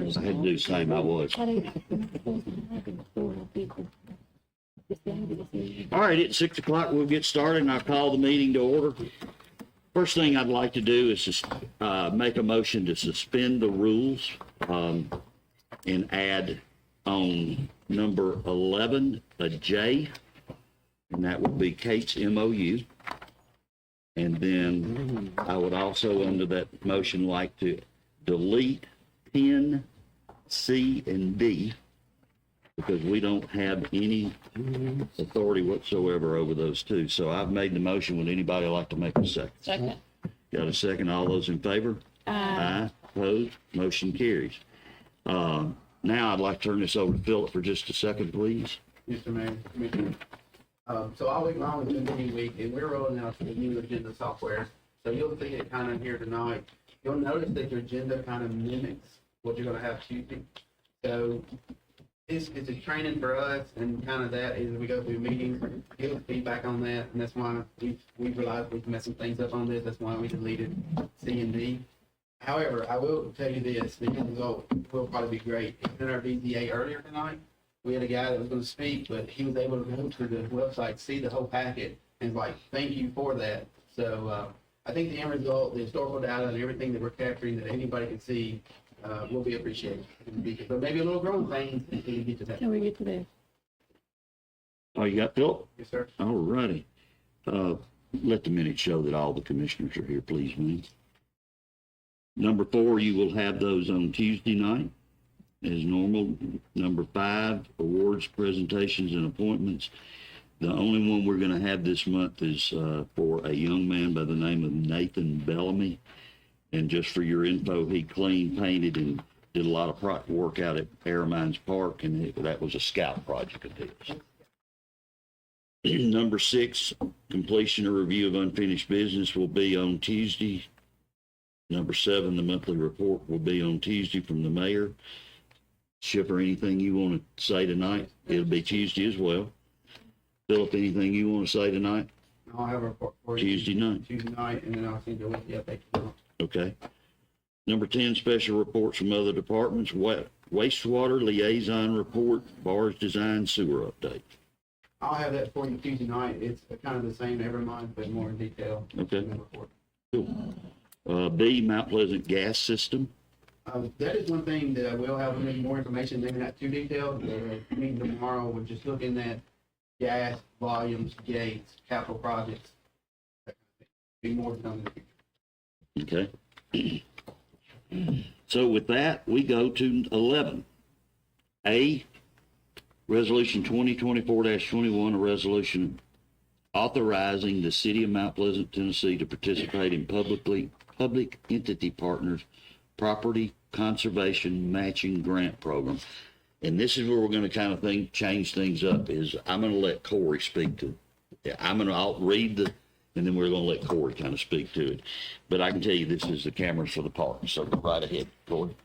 I had to do the same, I was. All right, at 6 o'clock, we'll get started, and I'll call the meeting to order. First thing I'd like to do is just make a motion to suspend the rules and add on number 11 a J, and that would be Kate's MOU. And then I would also, under that motion, like to delete 10, C, and D, because we don't have any authority whatsoever over those two. So I've made the motion. Would anybody like to make a second? Second. Got a second? All those in favor? Aye. Opposed? Motion carries. Now I'd like to turn this over to Philip for just a second, please. Mr. Mayor, Commissioner. So all week long has been a new week, and we're rolling out the new agenda software. So you'll see it kind of here tonight. You'll notice that your agenda kind of mimics what you're going to have Tuesday. So it's a training for us, and kind of that is we go through meetings, give us feedback on that, and that's why we realized we've messed some things up on this. That's why we deleted C and D. However, I will tell you this, the end result will probably be great. In our BZA earlier tonight, we had a guy that was going to speak, but he was able to go to the website, see the whole packet, and like, thank you for that. So I think the end result, the historical data and everything that we're capturing that anybody can see will be appreciated. But maybe a little growing thing until we get to that. Can we get to there? Oh, you got Philip? Yes, sir. All righty. Let the minutes show that all the commissioners are here, please, man. Number 4, you will have those on Tuesday night as normal. Number 5, awards, presentations, and appointments. The only one we're going to have this month is for a young man by the name of Nathan Bellamy. And just for your info, he cleaned, painted, and did a lot of work out at Air Mines Park, and that was a scout project of his. Number 6, completion or review of unfinished business will be on Tuesday. Number 7, the monthly report will be on Tuesday from the mayor. Shipper, anything you want to say tonight? It'll be Tuesday as well. Philip, anything you want to say tonight? I'll have a report for you Tuesday night. Tuesday night, and then I'll send you a weekly update tomorrow. Okay. Number 10, special reports from other departments. Wastewater liaison report, bars design, sewer update. I'll have that for you Tuesday night. It's kind of the same every month, but more in detail. Okay. In the report. Cool. B, Mount Pleasant gas system. That is one thing that I will have more information, maybe not too detailed. The meeting tomorrow, we're just looking at gas, volumes, gates, capital projects. Be more to come in the future. Okay. So with that, we go to 11. A, Resolution 2024-21, a resolution authorizing the city of Mount Pleasant, Tennessee to participate in public entity partners property conservation matching grant program. And this is where we're going to kind of change things up is I'm going to let Corey speak to it. I'll read and then we're going to let Corey kind of speak to it. But I can tell you this is the cameras for the park, so go right ahead, Corey.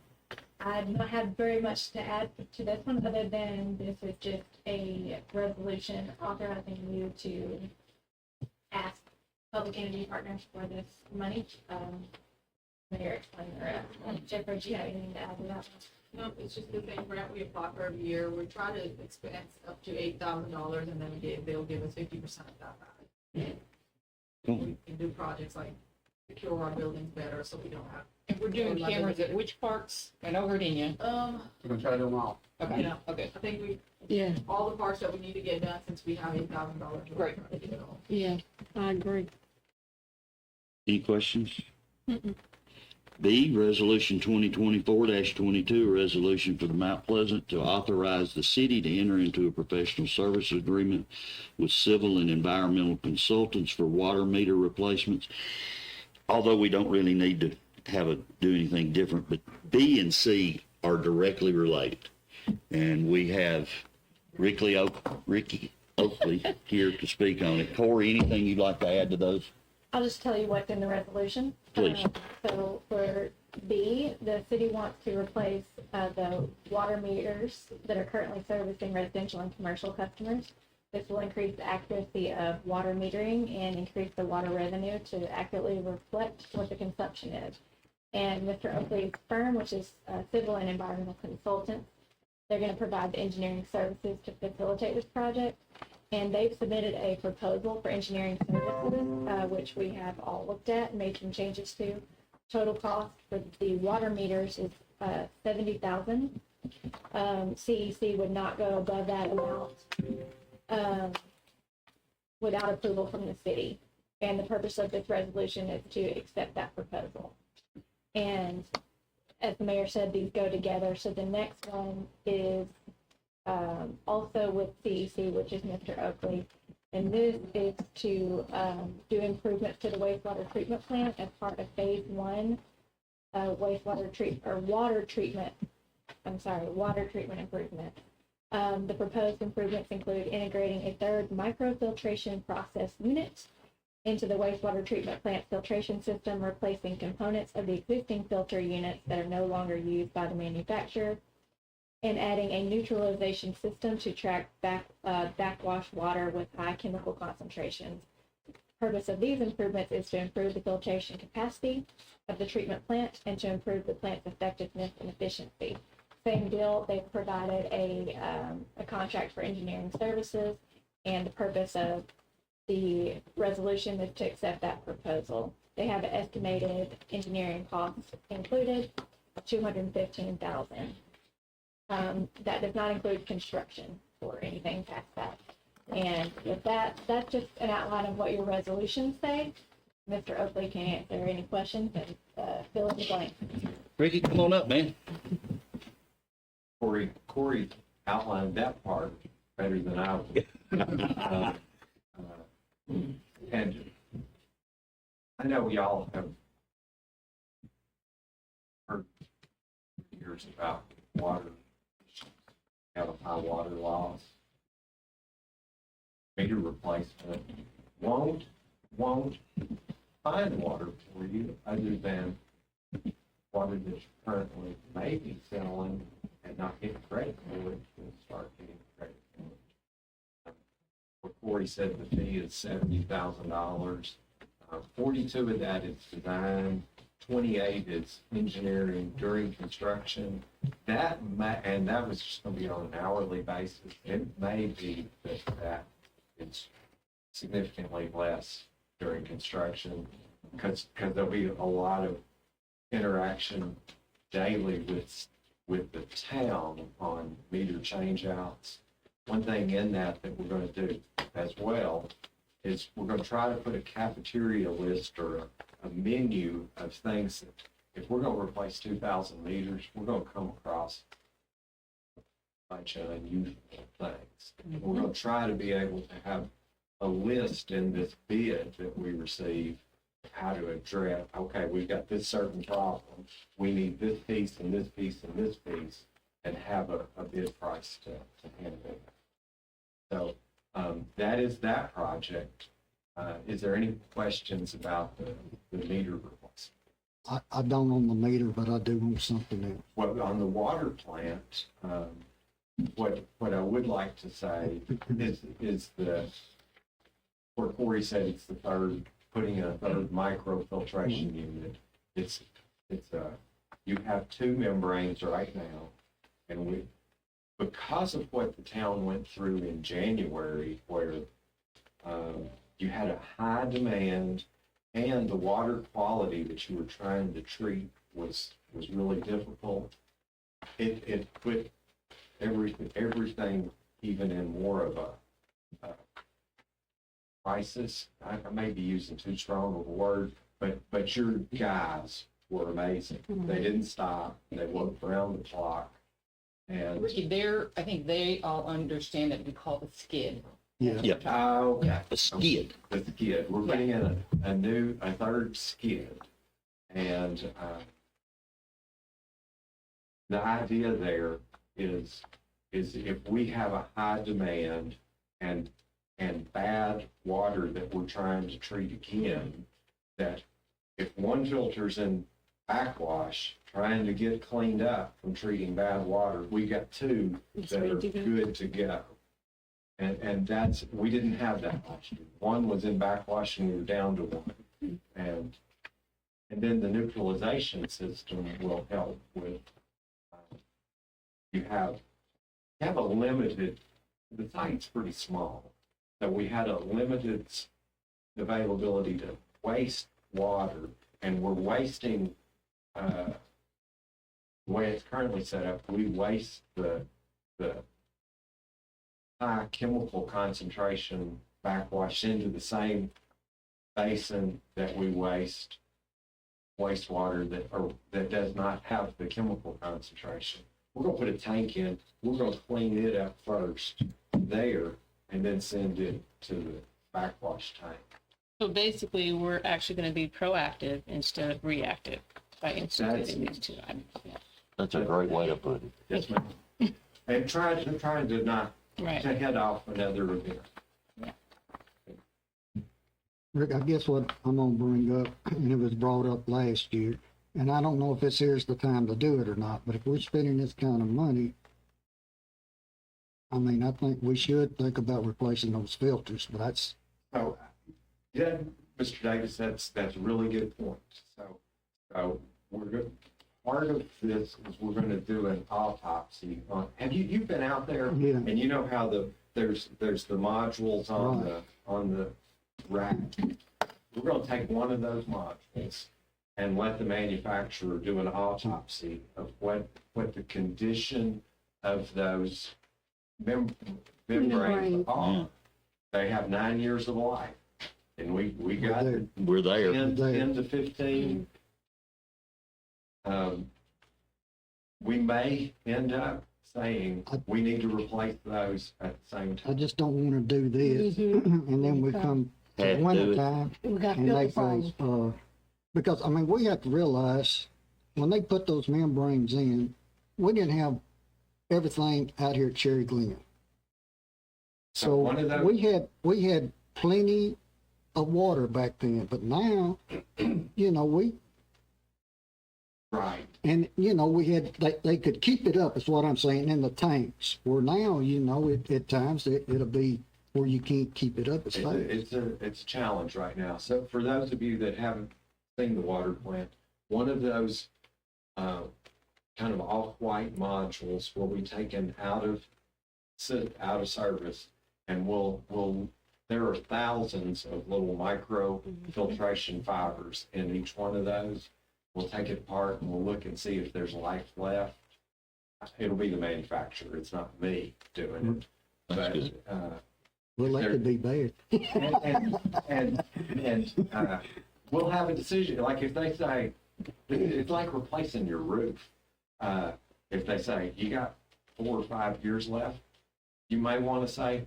I do not have very much to add to this one, other than this is just a resolution authorizing you to ask public entity partners for this money. Mayor, explain the rest. Jennifer, do you have anything to add to that? No, it's just the same grant we apply for every year. We're trying to expand up to $8,000, and then they'll give us 50% of that back. We can do projects like secure our buildings better, so we don't have. If we're doing cameras at which parks? I know Virginia. We're gonna try to do them all. Okay. Yeah. Okay. I think Yeah. all the parts that we need to get done since we have $8,000. Great. Yeah, I agree. Any questions? B, Resolution 2024-22, a resolution for the Mount Pleasant to authorize the city to enter into a professional service agreement with civil and environmental consultants for water meter replacements. Although we don't really need to do anything different, but B and C are directly related. And we have Ricky Oakley here to speak on it. Corey, anything you'd like to add to those? I'll just tell you what's in the resolution. Please. So for B, the city wants to replace the water meters that are currently servicing residential and commercial customers. This will increase the accuracy of water metering and increase the water revenue to accurately reflect what the consumption is. And Mr. Oakley's firm, which is Civil and Environmental Consultants, they're going to provide the engineering services to facilitate this project. And they've submitted a proposal for engineering services, which we have all looked at and made some changes to. Total cost for the water meters is $70,000. CEC would not go above that amount without approval from the city. And the purpose of this resolution is to accept that proposal. And as the mayor said, these go together. So the next one is also with CEC, which is Mr. Oakley. And this is to do improvements to the wastewater treatment plant as part of phase 1 water treatment improvement. The proposed improvements include integrating a third microfiltration process unit into the wastewater treatment plant filtration system, replacing components of the existing filter units that are no longer used by the manufacturer, and adding a neutralization system to track backwash water with high chemical concentrations. The purpose of these improvements is to improve the filtration capacity of the treatment plant and to improve the plant's effectiveness and efficiency. Same deal, they've provided a contract for engineering services, and the purpose of the resolution is to accept that proposal. They have an estimated engineering costs included of $215,000. That does not include construction or anything past that. And with that, that's just an outline of what your resolutions say. Mr. Oakley can answer any questions and fill in the blank. Ricky, come on up, man. Corey outlined that part better than I would. And I know we all have heard years about water, have a high water loss. Meter replacement won't find water for you other than water that's currently maybe selling and not getting credit for it, will start getting credit for it. What Corey said, the fee is $70,000. 42 of that is design, 28 is engineering during construction. And that was just going to be on an hourly basis. It may be that it's significantly less during construction because there'll be a lot of interaction daily with the town on meter changeouts. One thing in that we're going to do as well is we're going to try to put a cafeteria list or a menu of things that if we're going to replace 2,000 meters, we're going to come across a bunch of unusual things. And we're going to try to be able to have a list in this bid that we receive how to address, okay, we've got this certain problem, we need this piece and this piece and this piece, and have a bid price to handle it. So that is that project. Is there any questions about the meter replacement? I don't on the meter, but I do on something else. Well, on the water plant, what I would like to say is where Corey said it's the third, putting a third microfiltration unit. It's you have 2 membranes right now, and because of what the town went through in January, where you had a high demand and the water quality that you were trying to treat was really difficult. It put everything even in more of a crisis. I may be using too strong of a word, but your guys were amazing. They didn't stop. They worked around the clock. And Ricky, I think they all understand that we call it skid. Yeah. Yep. okay. A skid. The skid. We're putting in a third skid. And the idea there is if we have a high demand and bad water that we're trying to treat again, that if one filter's in backwash trying to get cleaned up from treating bad water, we got 2 that are good to go. And we didn't have that last year. One was in backwash and we were down to 1. And And then the neutralization system will help with, you have a limited, the site's pretty small. So we had a limited availability to waste water, and we're wasting, the way it's currently set up, we waste the high chemical concentration backwash into the same basin that we waste wastewater that does not have the chemical concentration. We're gonna put a tank in, we're gonna clean it up first there, and then send it to the backwash tank. So basically, we're actually going to be proactive instead of reactive by instituting these two items. Yeah. That's a great way to put it. Yes, ma'am. And trying to not, Right. to head off another event. Rick, I guess what I'm gonna bring up, and it was brought up last year, and I don't know if this here's the time to do it or not, but if we're spending this kind of money, I mean, I think we should think about replacing those filters, but that's, So, yeah, Mr. Davis, that's a really good point. So we're good. Part of this is we're gonna do an autopsy on, you've been out there? Yeah. And you know how there's the modules on the rack? We're gonna take one of those modules and let the manufacturer do an autopsy of what the condition of those membranes are. They have 9 years of life, and we got They're- We're there. 10 to 15. We may end up saying we need to replace those at the same I time. just don't wanna do this, and then we come to Had the to do winter it. time, We got and they filter say, problems. because, I mean, we have to realize, when they put those membranes in, we didn't have everything out here at Cherry Glen. So So one of those- we had plenty of water back then, but now, you know, Right. and, you know, they could keep it up, is what I'm saying, in the tanks. Where now, you know, at times, it'll be where you can't keep it up as fast. It's a challenge right now. So for those of you that haven't seen the water plant, one of those kind of off-white modules will be taken out of service, and there are thousands of little micro filtration fibers in each one of those. We'll take it apart and we'll look and see if there's life left. It'll be the manufacturer, it's not me doing it. That's But, good. Well, that could be bad. and we'll have a decision, like if they say, it's like replacing your roof. If they say, you got 4 or 5 years left, you may want to say,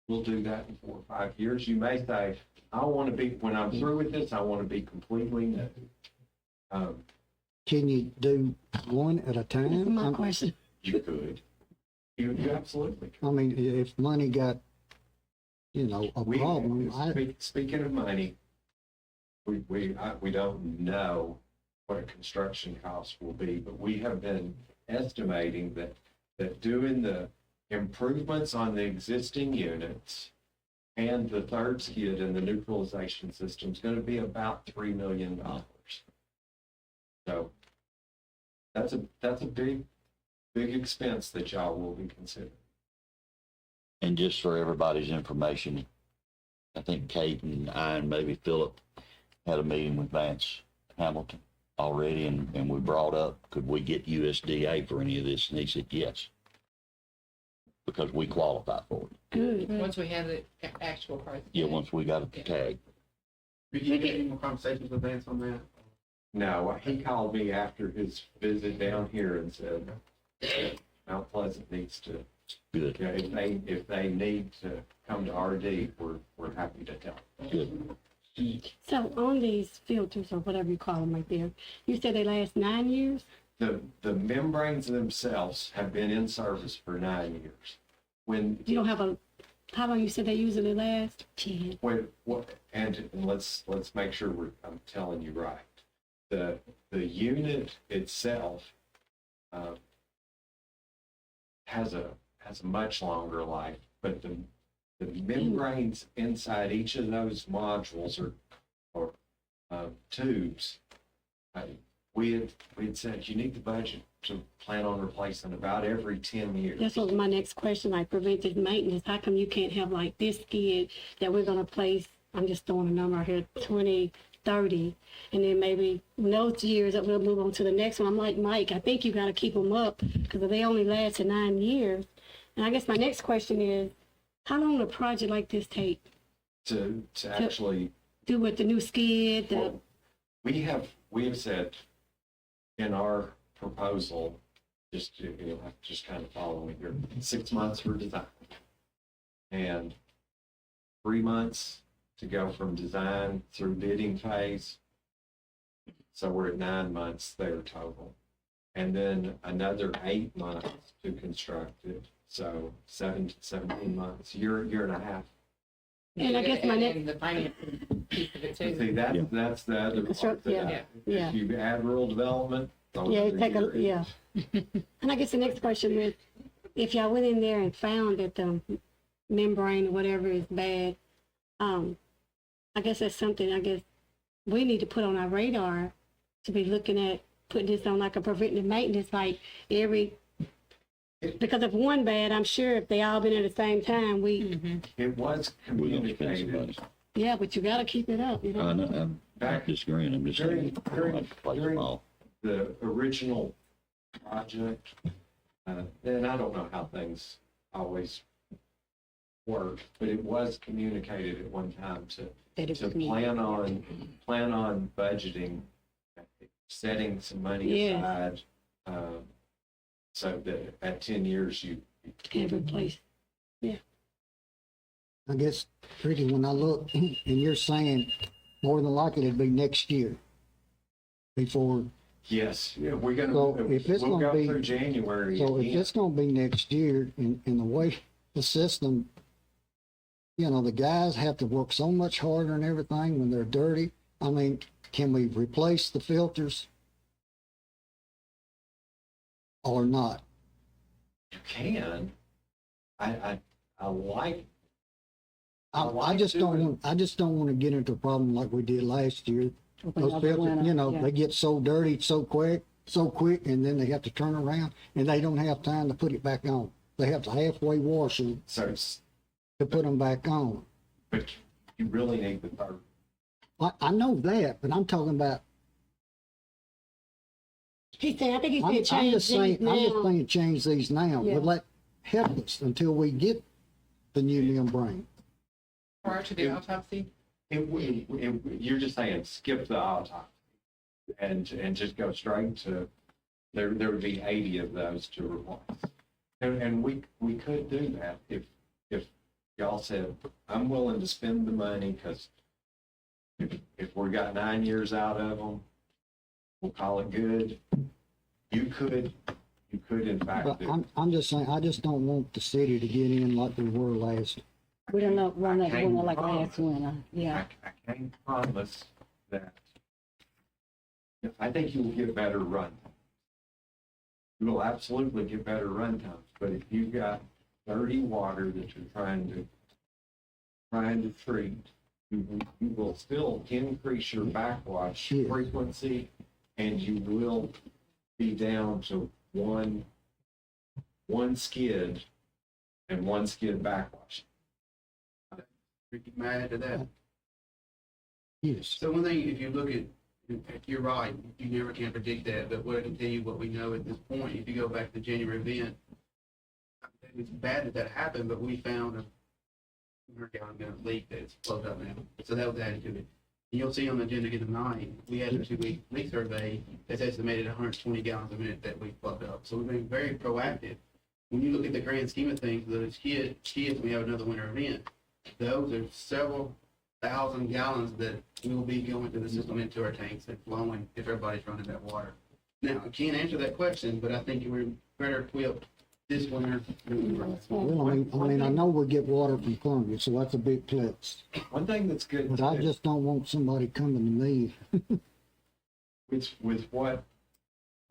we'll do that in 4 or 5 years. You may say, I want to be, when I'm through with this, I want to be completely new. Can you do one at a That's time? my question. You could. You absolutely could. I mean, if money got, you know, a problem, Speaking of money, we don't know what a construction cost will be, but we have been estimating that doing the improvements on the existing units and the third skid and the neutralization system is going to be about $3 million. So that's a big expense that y'all will be considering. And just for everybody's information, I think Kate and I and maybe Philip had a meeting with Vance Hamilton already, and we brought up, could we get USDA for any of this? And he said, yes, because we qualify for it. Good. Once we have the actual price. Yeah, once we got a tag. Did you get any more conversations with Vance on that? No, he called me after his visit down here and said Mount Pleasant needs to, Good, you know, if they need to come to RD, we're happy to help. good. So on these filters or whatever you call them right there, you said they last 9 years? The membranes themselves have been in service for 9 years. When You don't have how long you said they usually last? 10. and let's make sure I'm telling you right. The unit itself has a much longer life, but the membranes inside each of those modules are tubes, we had said you need the budget to plan on replacing about every 10 years. That's what my next question, like preventive maintenance. How come you can't have like this skid that we're gonna place, I'm just throwing a number out here, 20, 30, and then maybe in those years that we'll move on to the next one. I'm like, Mike, I think you gotta keep them up because they only lasted 9 years. And I guess my next question is, how long will a project like this take? To actually, Do with the new skid, the, well, we have said in our proposal, you'll have to just kind of follow me here, 6 months for design. And 3 months to go from design through bidding phase. So we're at 9 months there total. And then another 8 months to construct it. So 17 months, year and a half. and I guess my next, And the financing piece of it too. See, that's the other part. Yeah, yeah. If you add rural development. those yeah, are it take a, years. yeah. And I guess the next question is, if y'all went in there and found that the membrane or whatever is bad, I guess that's something I guess we need to put on our radar to be looking at putting this on like a preventive maintenance, like because if one bad, I'm sure if they all been at the same time, It was We're gonna spend some money. communicated. yeah, but you gotta keep it up, you know? No, I'm not disagreeing, I'm just saying, I don't like to play them all. The original project, and I don't know how things always work, but it was communicated at one time to plan on budgeting, setting some money Yeah. aside, so that at 10 years you Every place. I guess, Ricky, when I look, and you're saying more than likely it'd be next year before, yes, yeah, we're gonna, So if it's we'll gonna go be- through January so if again. it's gonna be next year, in the way the system, you know, the guys have to work so much harder and everything when they're dirty. I mean, can we replace the filters? Or not? You can. I like. I I like just don't doing- want, I just don't want to get into a problem like we did last year. Open Those up the filters, window, you know, yeah. they get so dirty so quick, and then they have to turn around and they don't have time to put it back on. They have to halfway wash them So, it's- to put them back on. but you really need the third. I know that, but I'm talking about, He's saying, I think he I'm said change just saying, these I'm just now. saying change these now. Yeah. But let, help us until we get the new membrane. Prior to the autopsy, You're just saying skip the autopsy and just go straight to, there would be 80 of those to replace. And we could do that if y'all said, I'm willing to spend the money because if we got 9 years out of them, we'll call it good. You could in fact But do. I'm just saying, I just don't want the city to get in like we were last. We don't know, run that I winter can't like promise. last winter, yeah. I can't promise that. I think you will get better run times. You will absolutely get better run times, but if you've got dirty water that you're trying to treat, you will still increase your backwash Yeah. frequency, and you will be down to one skid and one skid backwash. Ricky, may I add to that? Yes. So one thing, if you look at, you're right, you never can predict that, but what I can tell you, what we know at this point, if you go back to the January event, it's bad that happened, but we found a 100-gallon leak that's plugged up now. So that was added to it. And you'll see on the agenda again tonight, we had a 2-week leak survey that's estimated 120 gallons a minute that we plugged up. So we've been very proactive. When you look at the grand scheme of things, those skids, we have another winter event. Those are several thousand gallons that will be going to the system into our tanks and flowing if everybody's running that water. Now, I can't answer that question, but I think we're better equipped this winter than we were last winter. Well, I mean, I know we get water from Columbia, so that's a big plus. One thing that's good. But I just don't want somebody coming to me. With what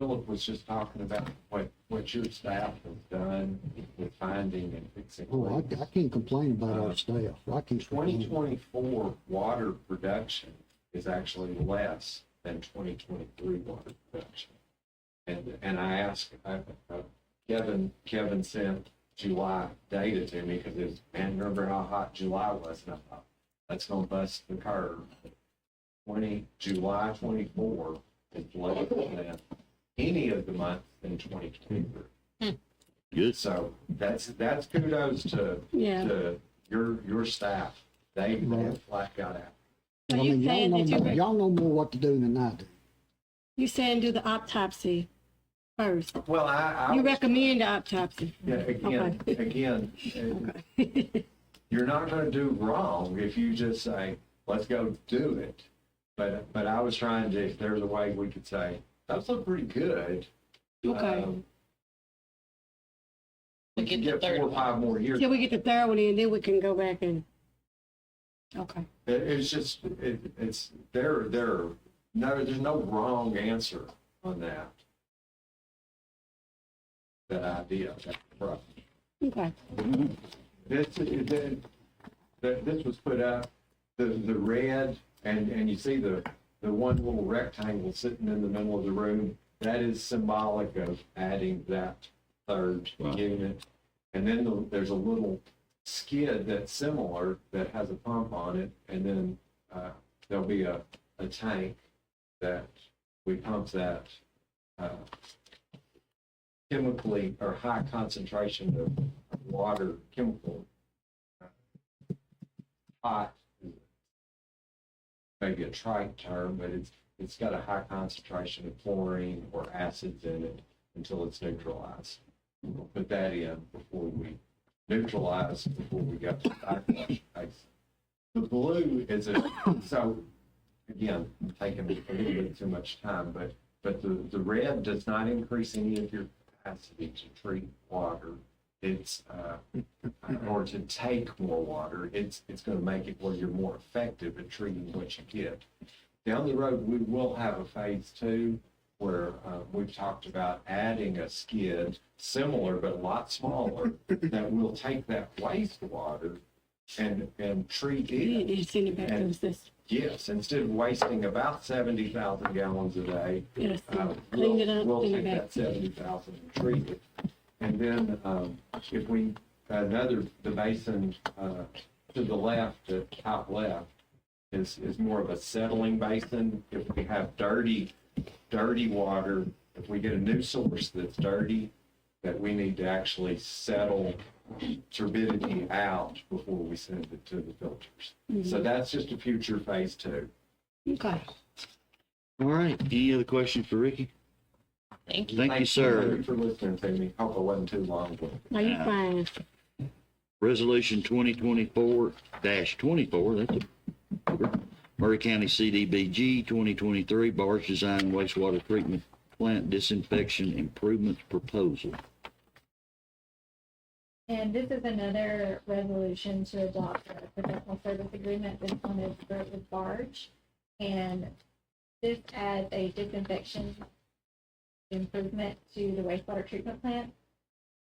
Philip was just talking about, what your staff has done with finding and fixing Oh, leaks. I can't complain about our staff. I can't complain. 2024 water production is actually less than 2023 water production. And I asked, Kevin sent July data to me because it was, man, remember how hot July was? And I thought, that's gonna bust the curve. July 24 is lower than any of the months in 2023. Good. So that's kudos to Yeah. your staff. They flat got out. So I you mean, saying that y'all know more what to do than I do. you saying do the autopsy first? Well, I You was- recommend the autopsy? Yeah, again, you're not gonna do wrong if you just say, let's go do it. But I was trying to, if there's a way we could say, those look pretty good. Okay. We To can get the get third 4 or one. 5 more years. Till we get the third one in, then we can go back and, okay. It's just, it's, there's no wrong answer on that. That idea, that approach. Okay. This was put up, the red, and you see the one little rectangle sitting in the middle of the room, that is symbolic of adding that third Wow. unit. And then there's a little skid that's similar that has a pump on it, and then there'll be a tank that we pump that chemically or high concentration of water, chemical, hot, maybe a trite term, but it's got a high concentration of chlorine or acids in it until it's neutralized. We'll put that in before we neutralize, before we got to the backwash phase. The blue is so again, I'm taking a little bit too much time, but the red does not increase any of your capacity to treat water. It's or to take more water. It's going to make it where you're more effective at treating what you get. Down the road, we will have a phase 2 where we've talked about adding a skid similar but a lot smaller that will take that wastewater and treat it. And send it back to the system. Yes, instead of wasting about 70,000 gallons a day, Yes, clean it up, we'll send take it back. that 70,000 and treat it. And then if we, the basin to the left, the top left, is more of a settling basin. If we have dirty water, if we get a new source that's dirty, that we need to actually settle turbidity out before we send it to the filters. So that's just a future phase 2. Okay. All right. Any other questions for Ricky? Thank you. Thank you, sir. Thank you for listening to me. Hope I wasn't too long. Now you fine. Resolution 2024-24, that's a Murray County CDBG 2023 barge design wastewater treatment plant disinfection improvements proposal. And this is another resolution to adopt a professional service agreement. This one is for the barge. And this adds a disinfection improvement to the wastewater treatment plant.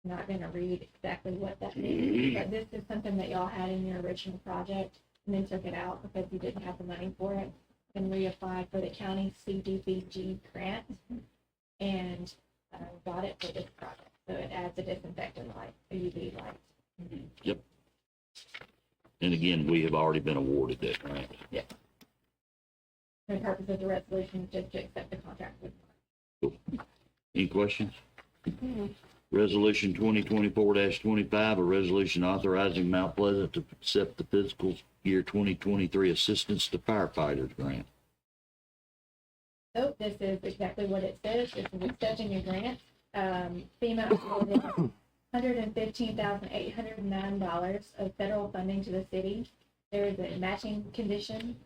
I'm not gonna read exactly what that means, but this is something that y'all had in your original project and then took it out because you didn't have the money for it and reapplied for the county CDBG grant and got it for this project. So it adds a disinfectant light, a UV light. Yep. And again, we have already been awarded that grant. The purpose of the resolution is just to accept the contract with. Any questions? Resolution 2024-25, a resolution authorizing Mount Pleasant to accept the fiscal year 2023 Assistance to Firefighters Grant. So this is exactly what it says. This is accepting a grant. FEMA awarded $115,809 of federal funding to the city. There is a matching condition.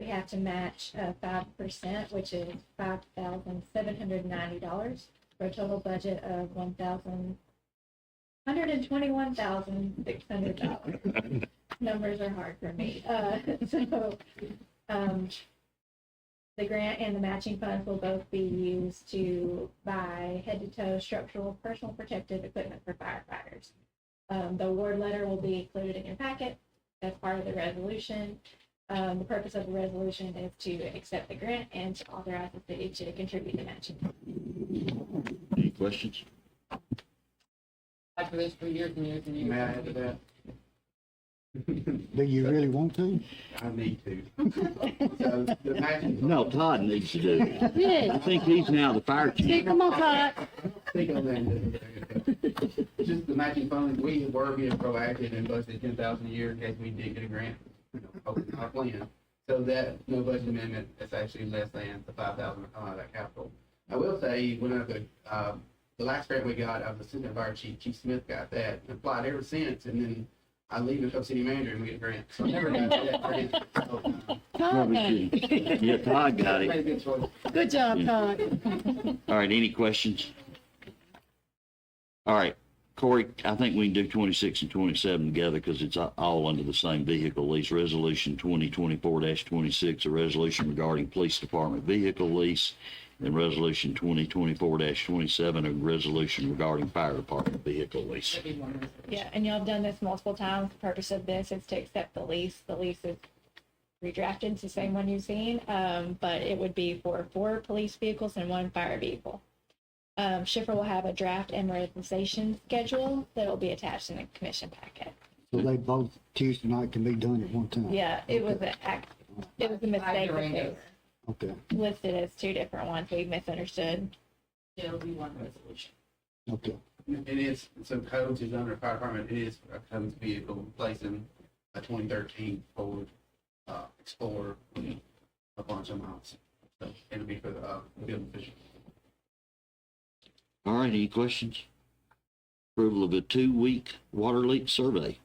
We have to match 5%, which is $5,790 for a total budget of $121,600. Numbers are hard for me. The grant and the matching funds will both be used to buy head-to-toe structural personal protective equipment for firefighters. The award letter will be included in your packet as part of the resolution. The purpose of the resolution is to accept the grant and to authorize the city to contribute the matching. Any questions? Like for this for years and years and years. May I add to that? Do you really want to? I need to. So the matching. No, Todd needs to do it. I Yeah, think he's now the fire see, chief. come on, Todd. Think on that. Just the matching funds, we were being proactive and budgeted 10,000 a year in case we did get a grant, our plan. So that, no budget amendment, it's actually less than the 5,000 that capital. I will say, whenever, the last grant we got, I was assistant fire chief, Chief Smith got that, and applied ever since, and then I leave and become city manager and we get a grant. So I never got that grant. So, Todd, Probably got it. shouldn't. Yeah, Todd got made it. a good choice. Good job, Todd. All right, any questions? All right, Corey, I think we can do 26 and 27 together because it's all under the same vehicle lease. Resolution 2024-26, a resolution regarding police department vehicle lease, and resolution 2024-27, a resolution regarding fire department vehicle lease. That'd be one resolution. Yeah, and y'all have done this multiple times. The purpose of this is to accept the lease. The lease is redrafted. It's the same one you've seen, but it would be for 4 police vehicles and 1 fire vehicle. Schiffer will have a draft amortization schedule that'll be attached in the commission packet. So they both Tuesday night can be done at one time? Yeah, it was a mistake that they Okay, listed as 2 different ones. We misunderstood. It'll be one resolution. okay. It is, so codes is under fire department, it is a codes vehicle replacing a 2013 Ford Explorer with a bunch of miles. So it'll be for the field official. All right, any questions? Approval of a 2-week water leak survey,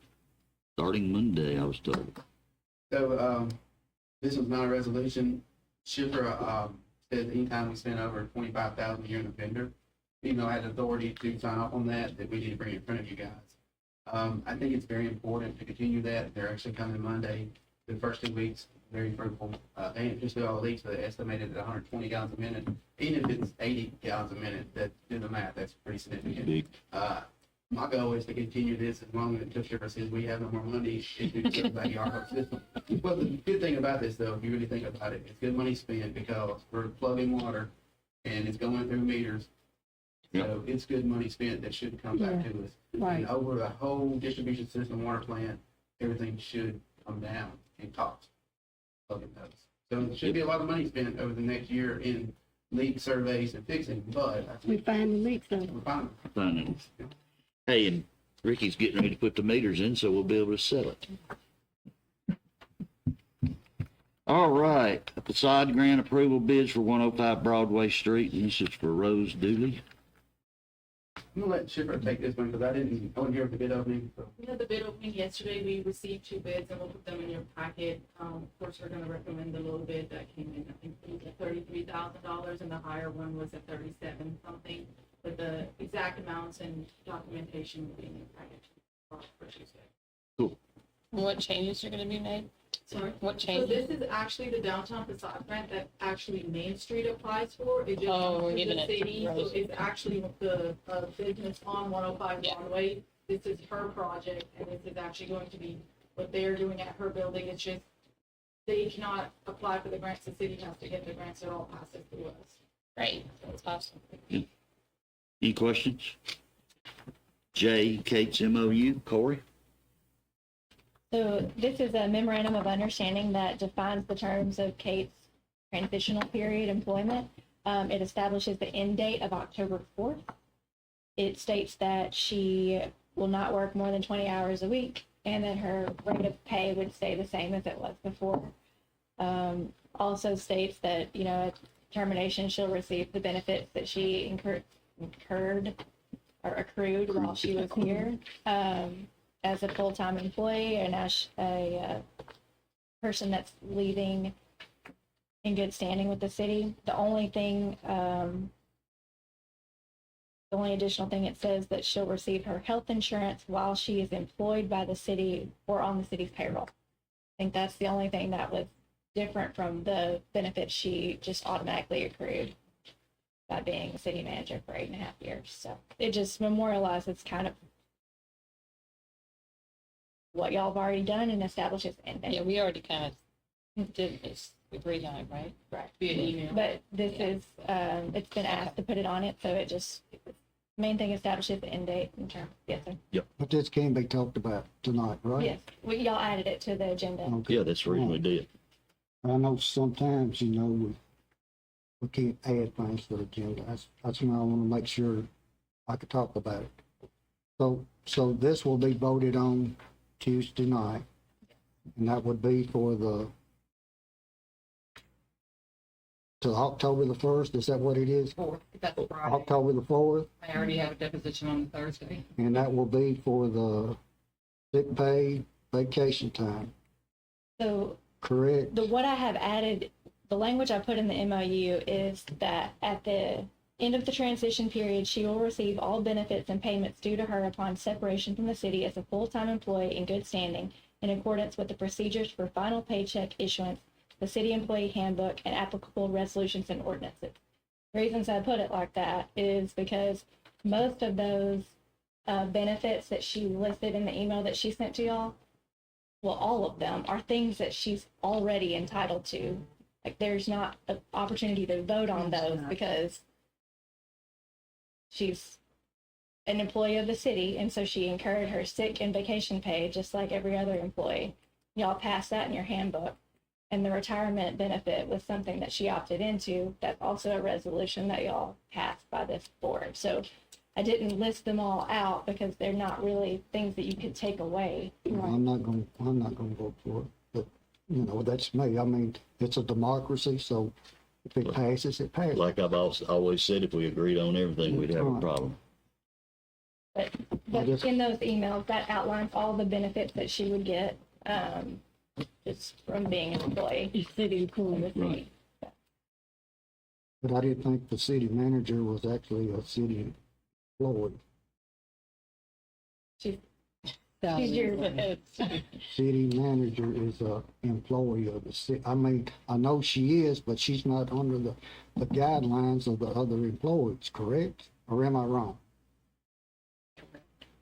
starting Monday, I was told. So, this was not a resolution. Schiffer, said anytime we spend over 25,000 a year in a vendor, even though I had authority to sign off on that, that we need to bring it in front of you guys. I think it's very important to continue that. They're actually coming Monday, the first 2 weeks, very fruitful. They just did all the leaks, but they estimated at 120 gallons a minute. Even if it's 80 gallons a minute, that, do the math, that's pretty significant. Big. My goal is to continue this as long as until Schiffer says we have no more money to do the backyard system. Well, the good thing about this though, if you really think about it, it's good money spent because we're plugging water and it's going through meters. So it's good money spent that should come back to us. Right. And over the whole distribution system, water plant, everything should come down in cost. Plugging those. So it should be a lot of money spent over the next year in leak surveys and fixing, but I We think find the leaks though. we're fine. Fine. Hey, and Ricky's getting ready to put the meters in, so we'll be able to sell it. All right, facade grant approval bids for 105 Broadway Street, and this is for Rose Dooley. I'm gonna let Schiffer take this one because I wasn't here at the bid opening, so. We had the bid opening yesterday. We received 2 bids and we'll put them in your packet. Of course, we're gonna recommend the low bid that came in, I think it was at $33,000 and the higher one was at 37 something. But the exact amounts and documentation will be in your packet for Tuesday. And what changes are gonna be made? Sorry? What So changes? this is actually the downtown facade grant that actually Main Street applies for. It just Oh, we're comes to giving the it to city, so Rose. it's actually the business on 105 Yeah. Broadway. This is her project, and this is actually going to be what they're doing at her building. It's just, they cannot apply for the grants, the city has to get the grants, it all passes through us. Great, that's awesome. Any questions? J, Kate's MOU, Corey? So this is a memorandum of understanding that defines the terms of Kate's transitional period employment. It establishes the end date of October 4th. It states that she will not work more than 20 hours a week and that her rate of pay would stay the same as it was before. Also states that, at termination, she'll receive the benefits that she incurred or accrued while she was here. As a full-time employee and as a person that's leaving in good standing with the city. The only additional thing it says that she'll receive her health insurance while she is employed by the city or on the city's payroll. I think that's the only thing that was different from the benefits she just automatically accrued by being a city manager for 8.5 years. So it just memorializes kind of what y'all have already done and establishes end date. Yeah, we already kind of It's agreed on, right? Right. Via email. But this is, it's been asked to put it on it, so it just, main thing establishes the end date in terms, yes, sir. But this can be talked about tonight, right? Yes, y'all added it to the agenda. Okay. Yeah, that's the reason we did. I know sometimes, we can't add things to the agenda. That's why I want to make sure I could talk about it. So this will be voted on Tuesday night, and that would be for to October the 1st, is that what it is? Fourth, that's Friday. October the 4th, I already have a deposition on Thursday. and that will be for the sick pay vacation time, So correct? what I have added, the language I put in the MOU is that at the end of the transition period, she will receive all benefits and payments due to her upon separation from the city as a full-time employee in good standing in accordance with the procedures for final paycheck issuance, the city employee handbook, and applicable resolutions and ordinances. The reasons I put it like that is because most of those benefits that she listed in the email that she sent to y'all, well, all of them are things that she's already entitled to. Like, there's not an opportunity to vote on those because she's an employee of the city, and so she incurred her sick and vacation pay just like every other employee. Y'all passed that in your handbook. And the retirement benefit was something that she opted into. That's also a resolution that y'all passed by this board. So I didn't list them all out because they're not really things that you could take away. I'm not gonna vote for it, but, that's me. I mean, it's a democracy, so if it passes, it passes. Like I've always said, if we agreed on everything, we'd have a problem. But in those emails, that outlines all the benefits that she would get, just from being an employee You city of the employee. city. But I didn't think the city manager was actually a city employee. She's Salary. your, City manager is a employee of the city. I mean, I know she is, but she's not under the guidelines of the other employees, correct? Or am I wrong?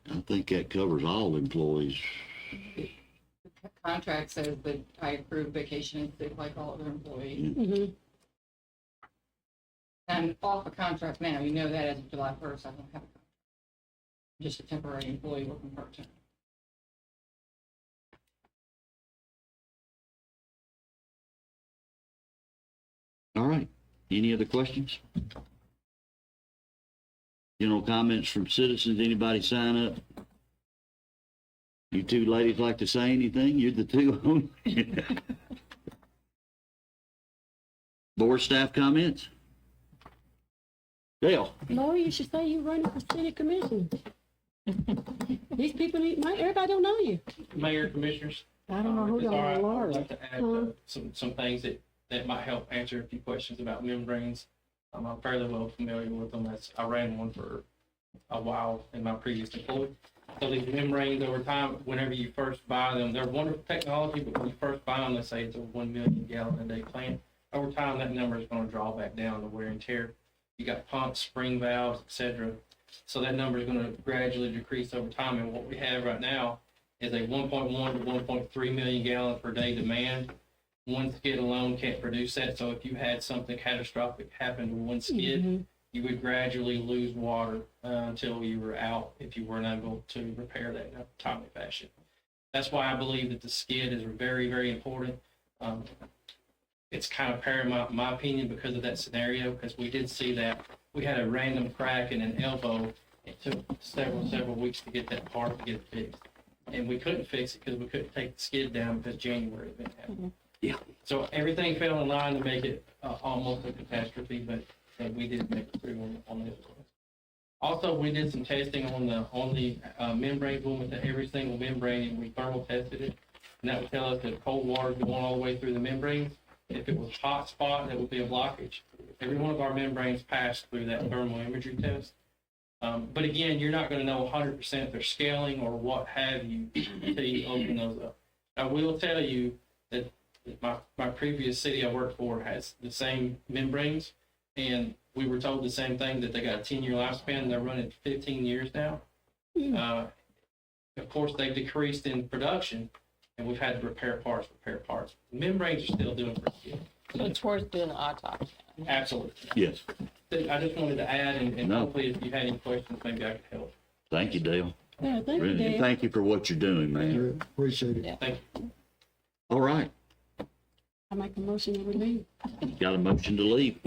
I think that covers all employees. The contract says that I approve vacation and sick like all other employees. Mhm. I'm off a contract now, you know that as of July 1st, I don't have a contract. I'm just a temporary employee working part-time. All right. Any other questions? General comments from citizens? Anybody sign up? You two ladies like to say anything? You're the two. Board staff comments? Dale? No, you should say you're running for city commission. These people everybody don't know you. Mayor, Commissioners. I don't know who if it's all right, y'all I are. would like to add some things that might help answer a few questions about membranes. I'm fairly well familiar with them, as I ran one for a while in my previous employ. So these membranes over time, whenever you first buy them, they're wonderful technology, but when you first buy them, let's say it's a 1 million gallon a day plant, over time that number is going to draw back down to wear and tear. You got pumps, spring valves, etc. So that number is going to gradually decrease over time. And what we have right now is a 1.1 to 1.3 million gallon per day demand. One skid alone can't produce that. So if you had something catastrophic happen to one skid, you would gradually lose water until you were out if you weren't able to repair that in a timely fashion. That's why I believe that the skid is very, very important. It's kind of paramount, in my opinion, because of that scenario, because we did see that we had a random crack in an elbow. It took several weeks to get that part to get it fixed. And we couldn't fix it because we couldn't take the skid down because January event happened. Yeah. So everything fell in line to make it almost a catastrophe, but we did make it through on this one. Also, we did some testing on the membrane. We went to every single membrane and we thermal tested it. And that would tell us that cold water is going all the way through the membranes. If it was a hot spot, that would be a blockage. Every one of our membranes passed through that thermal imagery test. But again, you're not going to know 100% their scaling or what have you until you open those up. I will tell you that my previous city I worked for has the same membranes, and we were told the same thing, that they got a 10-year lifespan, and they're running 15 years now. Of course, they've decreased in production, and we've had to repair parts. Membranes are still doing pretty good. So towards doing the autopsy. Absolutely. Yes. I just wanted to add, and No. hopefully if you had any questions, maybe I could help. Thank you, Dale. Yeah, thank you, Really, and Dave. thank you for what you're doing, man. Appreciate it. Yeah. Thank you. All right, I make a motion to leave. got a motion to leave.